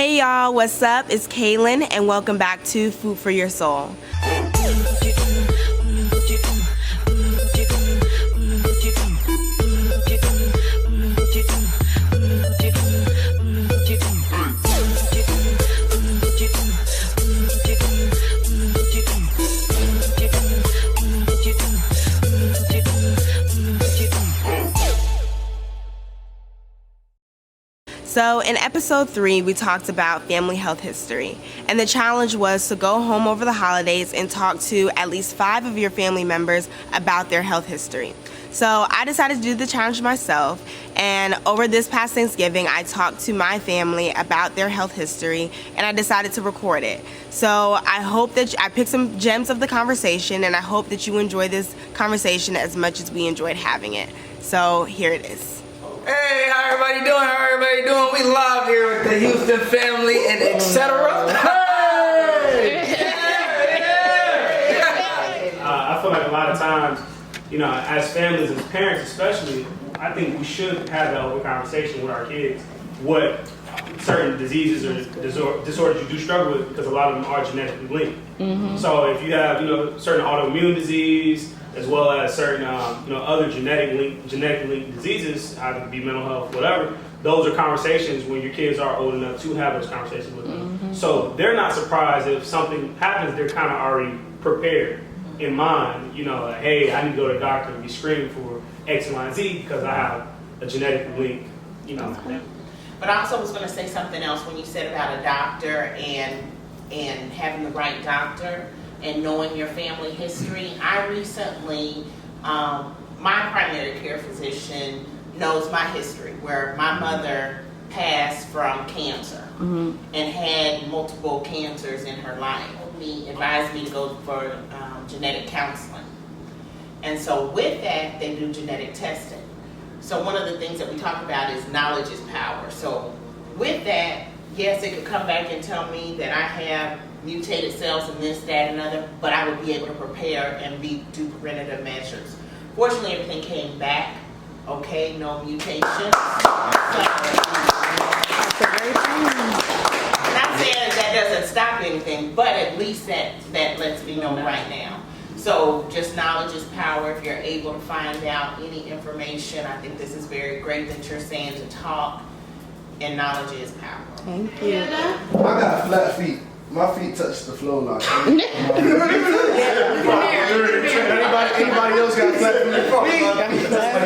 Hey y'all, what's up? It's Kaylin and welcome back to Food for Your Soul. So in episode 3, we talked about family health history, and the challenge was to go home over the holidays and talk to at least 5 of your family members about their health history. So I decided to do the challenge myself, and over this past Thanksgiving, I talked to my family about their health history, and I decided to record it. So I hope that I picked some gems of the conversation, and I hope that you enjoy this conversation as much as we enjoyed having it. So here it is. Hey, how everybody doing? How everybody doing? We live here with the Houston family and etc. Hey! I feel like a lot of times, you know, as families, as parents especially, I think we should have that open conversation with our kids. What certain diseases or disorders you do struggle with, because a lot of them are genetically linked. Mm-hmm. So if you have, you know, certain autoimmune disease, as well as certain, other genetically linked diseases, either it be mental health, whatever. Those are conversations when your kids are old enough to have those conversations with them. Mm-hmm. So they're not surprised if something happens. They're kind of already prepared in mind. You know, like, hey, I need to go to the doctor and be screened for X, Y, and Z because I have a genetically linked, Okay. But I also was going to say something else when you said about a doctor and having the right doctor and knowing your family history. I recently, my primary care physician knows my history, where my mother passed from cancer and had multiple cancers in her life. He advised me to go for genetic counseling. And so with that, they do genetic testing. So one of the things that we talk about is knowledge is power. So with that, yes, it could come back and tell me that I have mutated cells and this, that, and other, but I would be able to prepare and do preventative measures. Fortunately, everything came back okay, no mutations. So, That's a great thing. Not saying that doesn't stop anything, but at least that lets me know right now. So just knowledge is power. If you're able to find out any information, I think this is very great that you're saying to talk, and knowledge is power. Thank you. I got flat feet. My feet touch the floor like anybody else got flat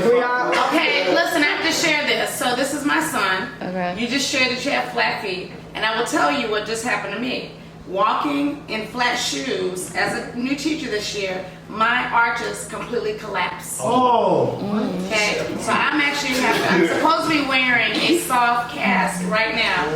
feet? Okay, listen, I have to share this. So this is my son. Okay. You just shared that you have flat feet. And I will tell you what just happened to me. Walking in flat shoes, as a new teacher this year, my arches completely collapsed. Oh. Okay, so I'm supposed to be wearing a soft cast right now.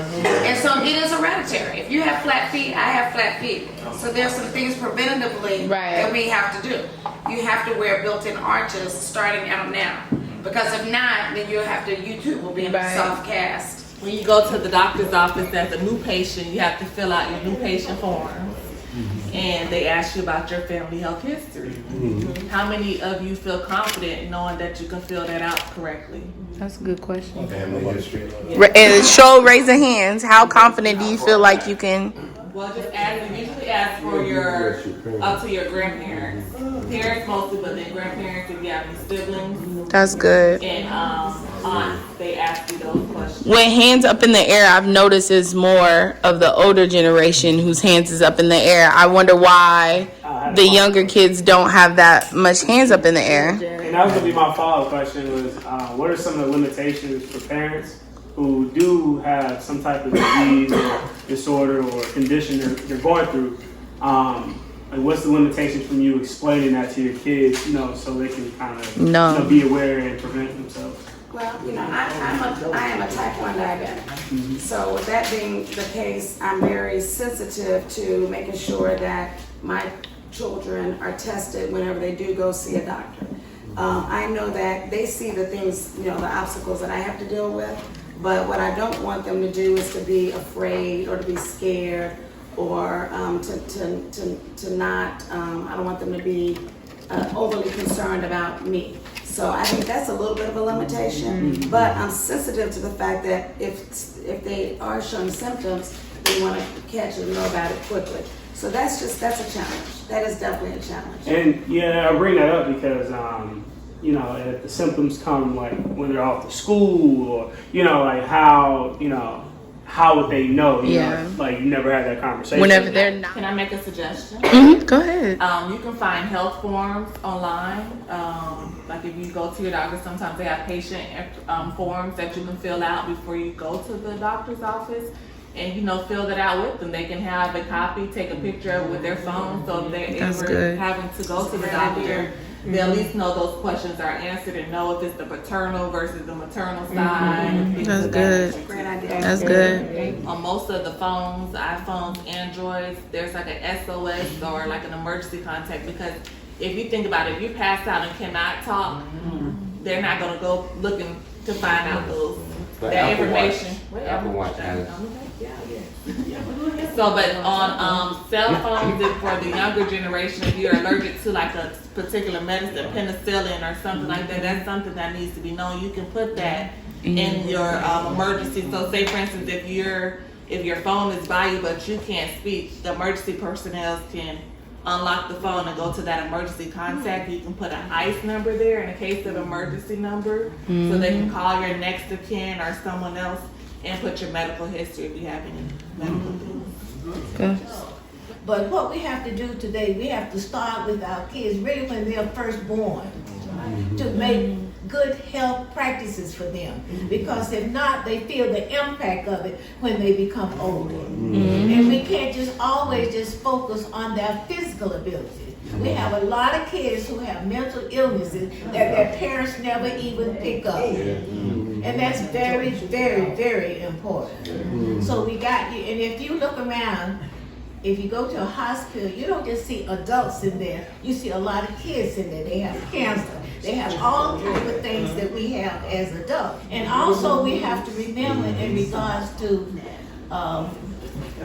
And so it is hereditary. If you have flat feet, I have flat feet. So there's some things preventatively that we have to do. You have to wear built-in arches starting out now. Because if not, then you too will be in a soft cast. When you go to the doctor's office as a new patient, you have to fill out your new patient forms. And they ask you about your family health history. How many of you feel confident knowing that you can fill that out correctly? That's a good question. Family history. And raise of hands. How confident do you feel like you can? Well, usually ask for up to your grandparents. Parents mostly, but then grandparents if you have any siblings. That's good. And aunts, they ask you those questions. When hands up in the air, I've noticed is more of the older generation whose hands is up in the air. I wonder why the younger kids don't have that much hands up in the air. And that was going to be my follow-up question was, what are some of the limitations for parents who do have some type of disease or disorder or condition they're going through? Like what's the limitations from you explaining that to your kids, so they can kind of be aware and prevent themselves? Well, I am a type 1 diabetic. So with that being the case, I'm very sensitive to making sure that my children are tested whenever they do go see a doctor. I know that they see the things, the obstacles that I have to deal with, but what I don't want them to do is to be afraid or to be scared or to not, I don't want them to be overly concerned about me. So I think that's a little bit of a limitation, but I'm sensitive to the fact that if they are showing symptoms, we want to catch it and know about it quickly. So that's a challenge. That is definitely a challenge. And yeah, I bring that up because you know, if the symptoms come like when they're off to school, or you know, like how would they know? You know, like you never had that conversation. Whenever they're not. Can I make a suggestion? Go ahead. You can find health forms online. Like if you go to your doctor, sometimes they have patient forms that you can fill out before you go to the doctor's office. And you know, fill that out with them. They can have a copy, take a picture of it with their phone, so if they're ever having to go to the doctor, they at least know those questions are answered and know if it's the paternal versus the maternal side. That's good. Great idea. That's good. On most of the phones, iPhones, Androids, there's like an SOS or like an emergency contact, because if you think about it, if you pass out and cannot talk, they're not gonna go looking to find out that information. Apple Watch has. So, but on cell phones, if for the younger generation, if you're allergic to like a particular medicine, penicillin or something like that, that's something that needs to be known. You can put that in your emergency. So, say for instance, if your phone is by you but you can't speak, the emergency personnel can unlock the phone and go to that emergency contact. You can put an ICE number there in a case of emergency number, so they can call your next of kin or someone else and put your medical history if you have any medical needs. But what we have to do today, we have to start with our kids really when they're first born, to make good health practices for them. Because if not, they feel the impact of it when they become older. And we can't just always just focus on their physical ability. We have a lot of kids who have mental illnesses that their parents never even pick up. And that's very, very, very important. So we got you, and if you look around, if you go to a hospital, you don't just see adults in there, you see a lot of kids in there. They have cancer, they have all kinds of things that we have as adults. And also we have to remember in regards to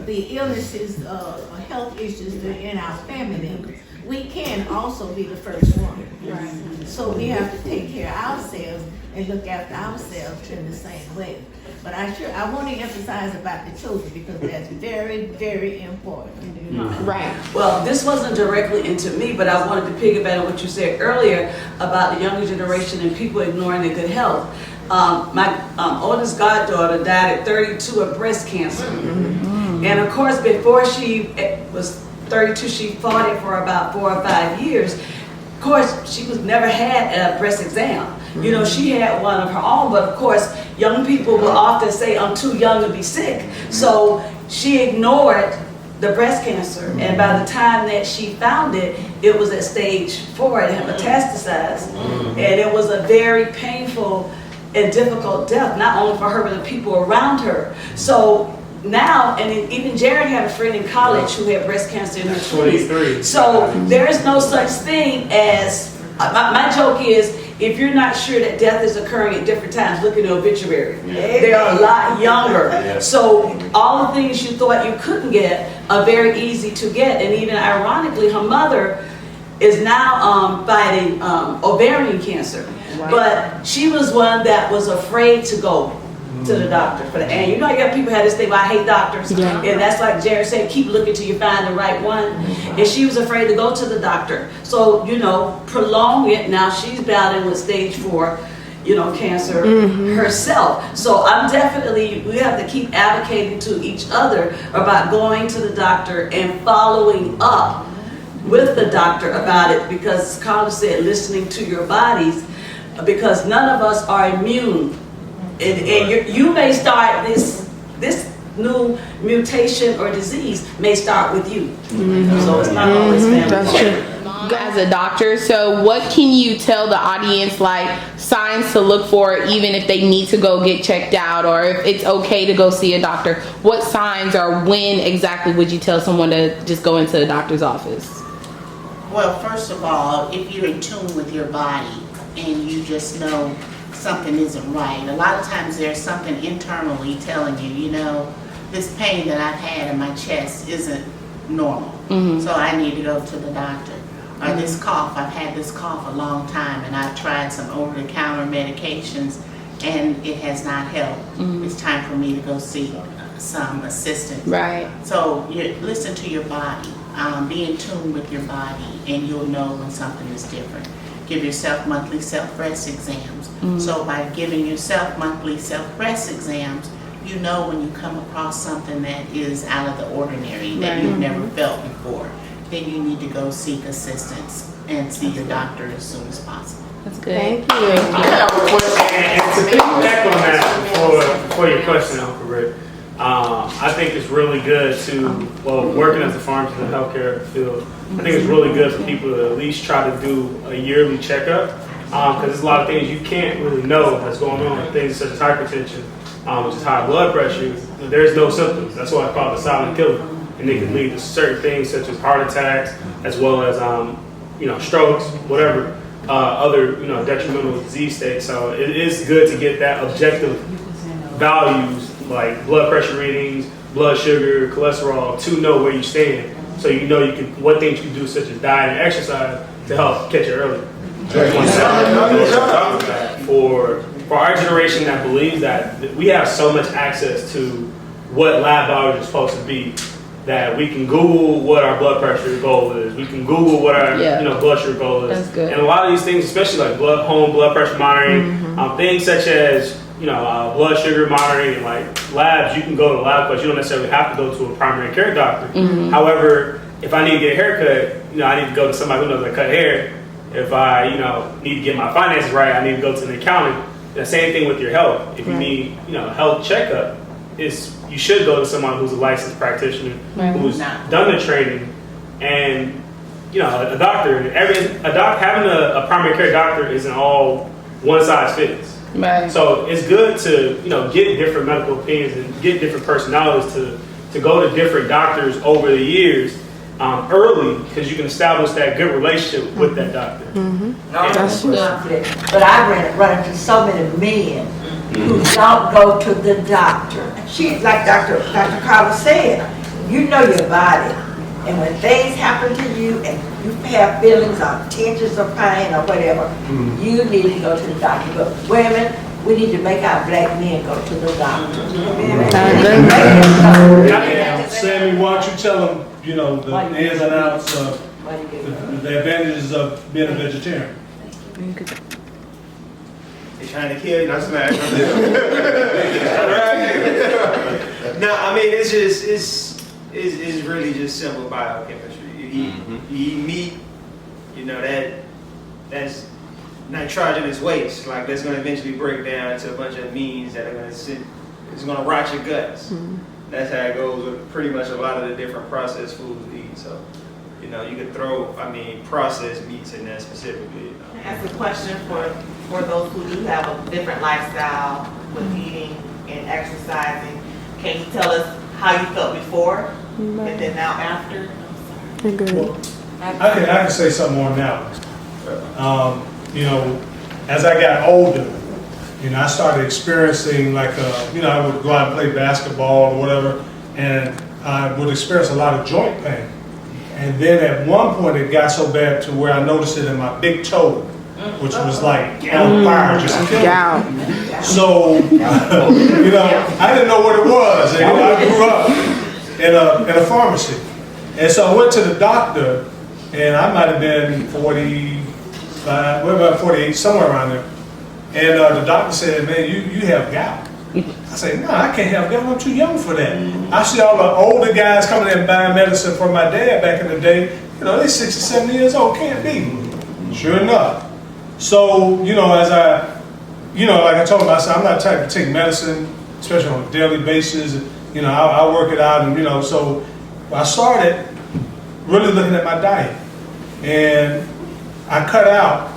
the illnesses or health issues that are in our family members, we can also be the first one. Right. So we have to take care of ourselves and look after ourselves in the same way. But I want to emphasize about the children because that's very, very important. Right. Well, this wasn't directly into me, but I wanted to piggyback on what you said earlier about the younger generation and people ignoring their good health. My oldest goddaughter died at 32 of breast cancer. And of course, before she was 32, she fought it for about 4 or 5 years. Of course, she never had a breast exam. You know, she had one of her own, but of course, young people will often say, I'm too young to be sick. So she ignored the breast cancer. And by the time that she found it, it was at stage 4, it had metastasized. And it was a very painful and difficult death, not only for her, but the people around her. So now, and even Jared had a friend in college who had breast cancer in her 20s. So there is no such thing as, my joke is, if you're not sure that death is occurring at different times, look at the obituary. They are a lot younger. So all the things you thought you couldn't get are very easy to get. And even ironically, her mother is now fighting ovarian cancer. But she was one that was afraid to go to the doctor for that. And you know, you got people have this thing, well, I hate doctors. And that's like Jared said, keep looking till you find the right one. And she was afraid to go to the doctor. So, you know, prolong it. Now she's battling with stage 4, you know, cancer herself. So I'm definitely, we have to keep advocating to each other about going to the doctor and following up with the doctor about it, because as Carla said, listening to your bodies, because none of us are immune. And you may start this new mutation or disease may start with you. So it's not always family. That's true. As a doctor, so what can you tell the audience, like signs to look for, even if they need to go get checked out, or if it's okay to go see a doctor? What signs or when exactly would you tell someone to just go into a doctor's office? Well, first of all, if you're in tune with your body and you just know something isn't right. A lot of times there's something internally telling you, you know, this pain that I've had in my chest isn't normal. So I need to go to the doctor. or this cough, I've had this cough a long time and I've tried some over-the-counter medications and it has not helped. It's time for me to go seek some assistance. Right. So you listen to your body, be in tune with your body, and you'll know when something is different. Give yourself monthly self-breast exams. So by giving yourself monthly self-breast exams, you know when you come across something that is out of the ordinary, that you've never felt before, then you need to go seek assistance and see your doctor as soon as possible. That's good. Thank you. I have a question, and to piggyback on that for your question, Uncle Rick, I think it's really good to, well, working as a pharmacist in the healthcare field, I think it's really good for people to at least try to do a yearly checkup, because there's a lot of things you can't really know that's going on, things such as hypertension, which is high blood pressure. There's no symptoms. That's why I call it a silent killer, and it can lead to certain things such as heart attacks, as well as strokes, whatever. Other detrimental disease states. So it is good to get that objective values like blood pressure readings, blood sugar, cholesterol, to know where you stand. So you know what things you can do, such as diet and exercise, to help catch it early. For our generation that believes that we have so much access to what lab biology is supposed to be, that we can Google what our blood pressure goal is. We can Google what our blood sugar goal is. That's good. And a lot of these things, especially like home blood pressure monitoring, things such as blood sugar monitoring and like labs, you can go to a lab because you don't necessarily have to go to a primary care doctor. However, if I need to get a haircut, I need to go to somebody who knows how to cut hair. If I need to get my finances right, I need to go to an accountant. The same thing with your health. If you need health checkup, you should go to someone who's a licensed practitioner, who's done the training, and a doctor. Having a primary care doctor isn't all one size fits. Right. So it's good to get different medical opinions and get different personalities to go to different doctors over the years early, because you can establish that good relationship with that doctor. That's confident, but I run into so many men who don't go to the doctor. She, like Dr. Carter said, you know your body, and when things happen to you and you have feelings of tensions or pain or whatever, you need to go to the doctor. But women, we need to make our black men go to the doctor. Sammy, why don't you tell them, the ins and outs of the advantages of being a vegetarian? They trying to kill you, not smash. No, I mean it's really just simple biochemistry. You eat meat, that's nitrogenous waste. Like that's going to eventually break down into a bunch of amines that are going to it's going to rot your guts. That's how it goes with pretty much a lot of the different processed foods we eat. So, you could throw, processed meats in there specifically. That's a question for those who do have a different lifestyle with eating and exercising. Can you tell us how you felt before and then now after? Well, I can say something more now. As I got older, I started experiencing I would go out and play basketball or whatever, and I would experience a lot of joint pain. And then at one point it got so bad to where I noticed it in my big toe, which was like on fire, just killing me. So, I didn't know what it was. And, I grew up in a pharmacy. And so I went to the doctor, and I might have been 45, what about 48, somewhere around there. And the doctor said, man, you have gout. I said, no, I can't have gout. I'm too young for that. I see all the older guys coming in buying medicine from my dad back in the day. They're 60, 70 years old. Can't be. Sure enough. So, as like I told him, I said, I'm not the type to take medicine, especially on a daily basis. I work it out. And, so I started really looking at my diet. And I cut out,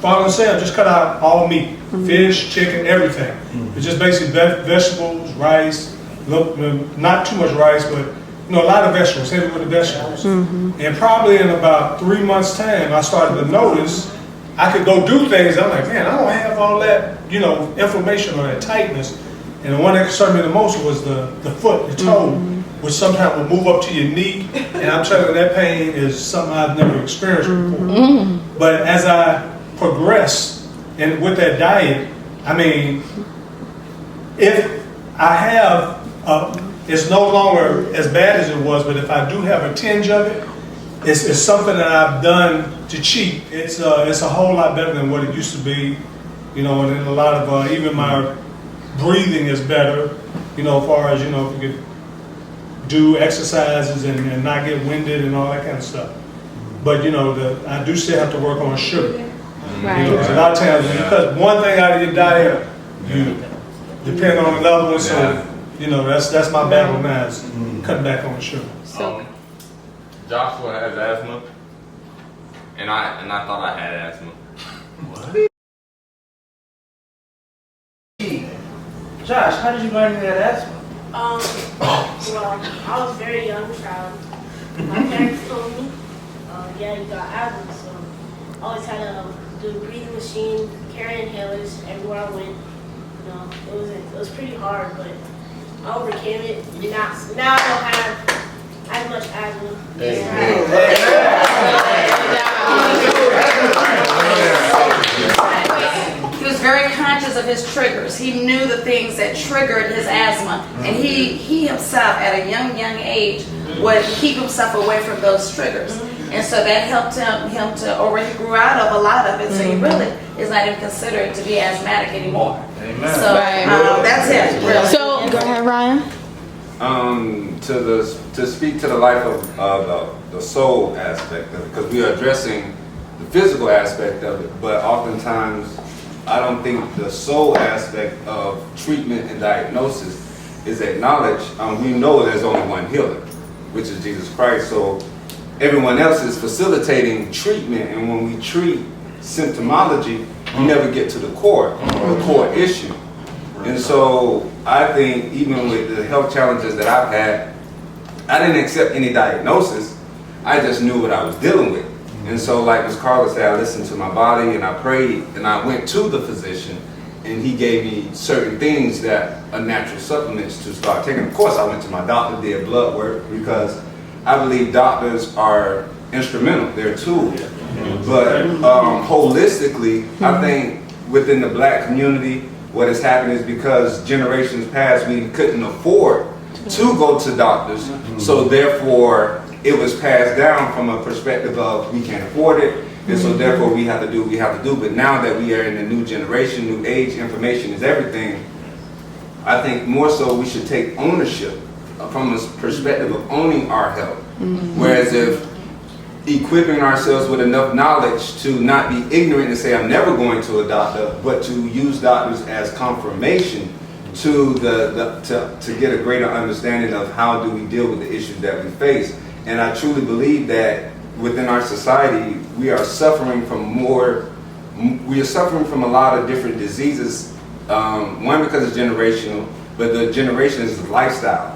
following Sam, just cut out all meat, fish, chicken, everything. It's just basically vegetables, rice, not too much rice, but a lot of vegetables, heavy with the vegetables. And probably in about 3 months' time, I started to notice I could go do things. I'm like, man, I don't have all that, inflammation or that tightness. And the one that concerned me the most was the foot, the toe. which sometimes will move up to your knee, and I'm telling you, that pain is something I've never experienced before. But as I progress and with that diet, I mean, if I have, it's no longer as bad as it was, but if I do have a tinge of it, it's something that I've done to cheat. It's a whole lot better than what it used to be, you know, and then a lot of, even my breathing is better, you know, as far as, you know, if you could do exercises and not get winded and all that kind of stuff. But, you know, I do still have to work on sugar. Right. You know, 'cause a lot of times when you cut one thing out of your diet, you depend on another one. So, you know, that's my battle now is cutting back on the sugar. Joshua has asthma, and I thought I had asthma. Josh, how did you learn you had asthma? Well, I was a very young child. My parents told me, yeah, you got asthma, so I always had to do a breathing machine, carry inhalers everywhere I went. You know, it was pretty hard, but I overcame it. Now I don't have as much asthma. He was very conscious of his triggers. He knew the things that triggered his asthma, and he himself, at a young age, would keep himself away from those triggers. And so that helped him to, or he grew out of a lot of it, so he really is not even considered to be asthmatic anymore. Amen. So that's it. Really. So go ahead, Ryan. To speak to the life of the soul aspect of it, because we are addressing the physical aspect of it, but oftentimes I don't think the soul aspect of treatment and diagnosis is acknowledged. We know there's only one healer, which is Jesus Christ. So everyone else is facilitating treatment, and when we treat symptomology, we never get to the core issue. And so I think even with the health challenges that I've had, I didn't accept any diagnosis. I just knew what I was dealing with. And so like Ms. Carla said, I listened to my body and I prayed and I went to the physician and he gave me certain things that are natural supplements to start taking. Of course, I went to my doctor, did blood work, because I believe doctors are instrumental, they're a tool. But holistically, I think within the black community, what has happened is because generations past, we couldn't afford to go to doctors, so therefore it was passed down from a perspective of we can't afford it, and so therefore we have to do what we have to do. But now that we are in a new generation, new age, information is everything, I think more so we should take ownership from a perspective of owning our health. Whereas if equipping ourselves with enough knowledge to not be ignorant and say I'm never going to a doctor, but to use doctors as confirmation to to get a greater understanding of how do we deal with the issues that we face. And I truly believe that within our society we are suffering from a lot of different diseases. One, because it's generational, but the generation is the lifestyle.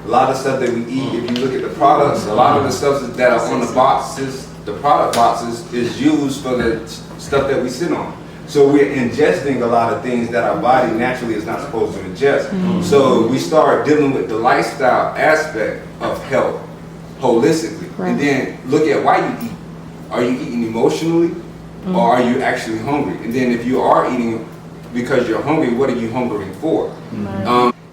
A lot of stuff that we eat, if you look at the products, a lot of the stuff that are on the boxes, the product boxes, is used for the stuff that we sit on. So we're ingesting a lot of things that our body naturally is not supposed to ingest. So we start dealing with the lifestyle aspect of health holistically. And then look at why you eat. Are you eating emotionally or are you actually hungry? And then if you are eating because you're hungry, what are you hungering for?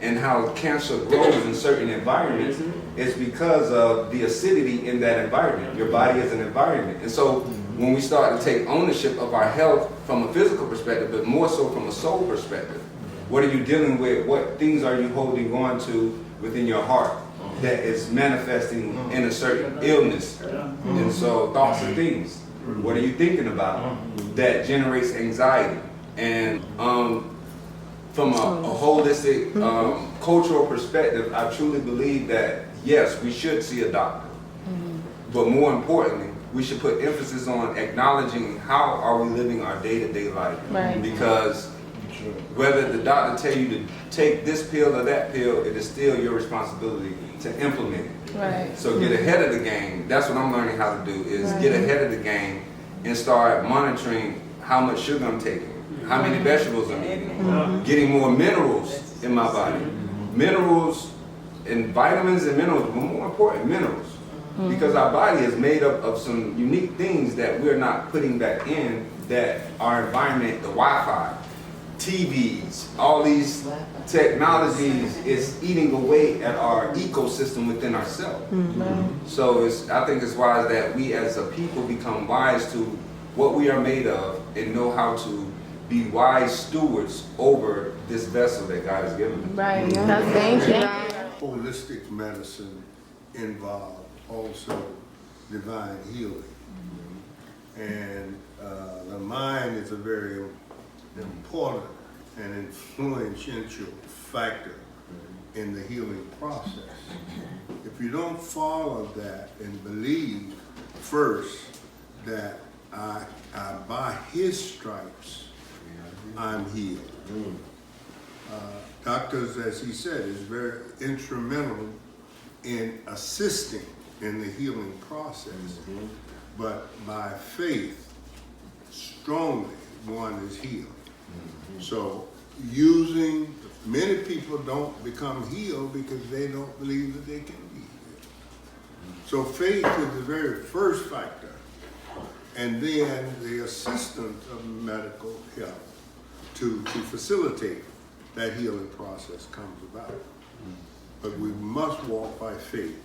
And how cancer grows in certain environments is because of the acidity in that environment. Your body is an environment. And so when we start to take ownership of our health from a physical perspective, but more so from a soul perspective, what are you dealing with? What things are you holding on to within your heart that is manifesting in a certain illness? And so thoughts and things. What are you thinking about that generates anxiety? And from a holistic cultural perspective, I truly believe that yes, we should see a doctor, but more importantly, we should put emphasis on acknowledging how are we living our day-to-day life. Because whether the doctor tell you to take this pill or that pill, it is still your responsibility to implement it. So get ahead of the game. That's what I'm learning how to do, is get ahead of the game and start monitoring how much sugar I'm taking, how many vegetables I'm eating, getting more minerals in my body. Minerals and vitamins and minerals, but more important, minerals. Because our body is made up of some unique things that we're not putting back in, that our environment, the Wi-Fi, TVs, all these technologies is eating away at our ecosystem within ourselves. So I think it's wise that we as a people become wise to what we are made of and know how to be wise stewards over this vessel that God has given us. Right. Thank you. Holistic medicine involves also divine healing. And the mind is a very important and influential factor in the healing process. If you don't follow that and believe first that by his stripes I'm healed. Doctors, as he said, is very instrumental in assisting in the healing process. But by faith, strongly, one is healed. So many people don't become healed because they don't believe that they can be healed. So faith is the very first factor. And then the assistance of medical help to facilitate that healing process comes about. But we must walk by faith